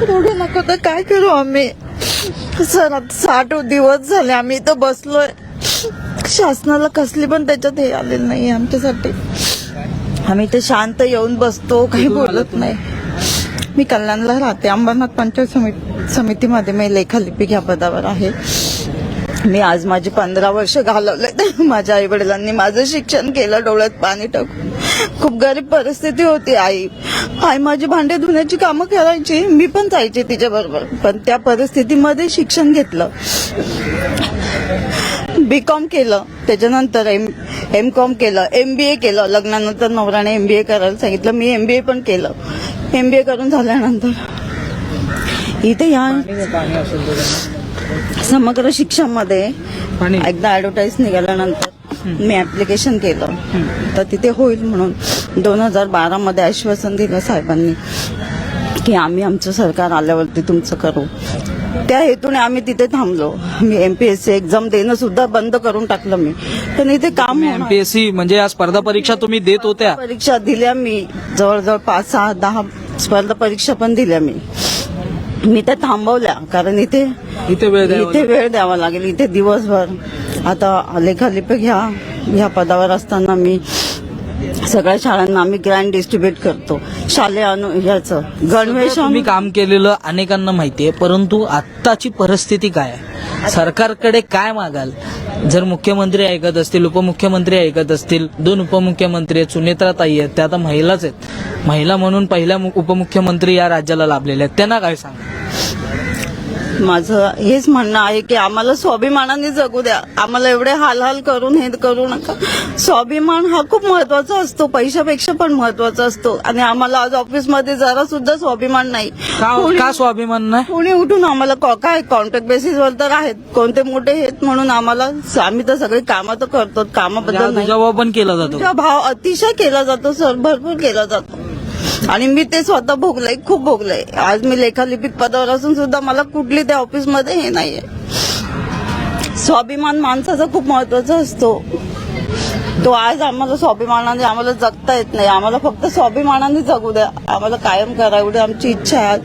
रडू नको तर काय करू आम्ही सर. आता 60 दिवस झाले आम्ही इथं बसलोय. शासनाला कसली पण त्याच्यात हे आलेलं नाही आमच्यासाठी. आम्ही इथे शांत येऊन बसतो, काही बोलत नाही. मी कल्याणला राहते. अंबरनाथ पंचायत समितीमध्ये मी लेखालिपिक या पदावर आहे. मी आज माझी 15 वर्ष घालवले. माझ्या आई वडिलांनी माझं शिक्षण केलं डोळ्यात पाणी टाकून. खूप गरीब परिस्थिती होती. आई माझी भांडे धुण्याची कामं करायची, मी पण जायचे तिच्या बरोबर. पण त्या परिस्थितीमध्ये शिक्षण घेतलं, B.Com केलं, त्याच्यानंतर M.Com केलं, MBA केलं. लग्नानंतर नवऱ्याने MBA करायला सांगितलं, मी MBA पण केलं. MBA करून झाल्यानंतर इथे या समग्र शिक्षणामध्ये एकदा ऍडव्हर्टाईज निघाल्यानंतर मी ऍप्लिकेशन केलं, तर तिथे होईल म्हणून 2012 मध्ये आश्वासन दिलं साहेबांनी की आम्ही आमचं सरकार आल्यावरती तुमचं करू. त्या हेतूने आम्ही तिथे थांबलो. मी MPSC एक्झाम देणं सुद्धा बंद करून टाकलं मी. पण इथे काम MPSC म्हणजे या स्पर्धा परीक्षा तुम्ही देत होत्या? परीक्षा दिल्या मी, जवळजवळ 5, 6, 10 स्पर्धा परीक्षा पण दिल्या मी त्या थांबवल्या. कारण इथे वेळ द्यावा लागेल, इथे दिवसभर. आता लेखालिपिक ह्या पदावर असताना मी सगळ्या शाळांना आम्ही ग्रँड डिस्ट्रीब्यूट करतो. शालेय ह्याचं गणवेश तुम्ही काम केलेलं अनेकांना माहितीये, परंतु आत्ताची परिस्थिती काय आहे? सरकारकडे काय मागाल? जर मुख्यमंत्री ऐकत असतील, उपमुख्यमंत्री ऐकत असतील, 2 उपमुख्यमंत्री आहेत, सुनेत्राताई आहेत, त्या आता महिलाच आहेत. महिला म्हणून पहिल्या उपमुख्यमंत्री या राज्याला लाभलेल्या आहेत, त्यांना काय सांगा? माझं हेच म्हणणं आहे की आम्हाला स्वाभिमानाने जगू द्या. आम्हाला एवढे हाल करून हे करू नका. स्वाभिमान हा खूप महत्वाचा असतो, पैशापेक्षा पण महत्वाचा असतो. आणि आम्हाला आज ऑफिसमध्ये जरा सुद्धा स्वाभिमान नाही. का स्वाभिमान नाही? कोणी उठून आम्हाला काय कॉन्ट्रॅक्ट बेसिसवर तर आहेत, कोणते मोठे आहेत म्हणून आम्ही तर सगळे कामं तर करतो, कामाबद्दल नाही. जबाब पण केला जातो, भाव अतिशय केला जातो सर, भरपूर केला जातो. आणि मी ते स्वतः भोगलंय, खूप भोगलंय. आज मी लेखालिपिक पदावर असून सुद्धा मला कुठली त्या ऑफिसमध्ये हे नाहीये. स्वाभिमान माणसाचा खूप महत्वाचा असतो. तो आज आम्हाला स्वाभिमानाने आम्हाला जगता येत नाही. आम्हाला फक्त स्वाभिमानाने जगू द्या. आम्हाला कायम करा एवढी आमची इच्छा आहे.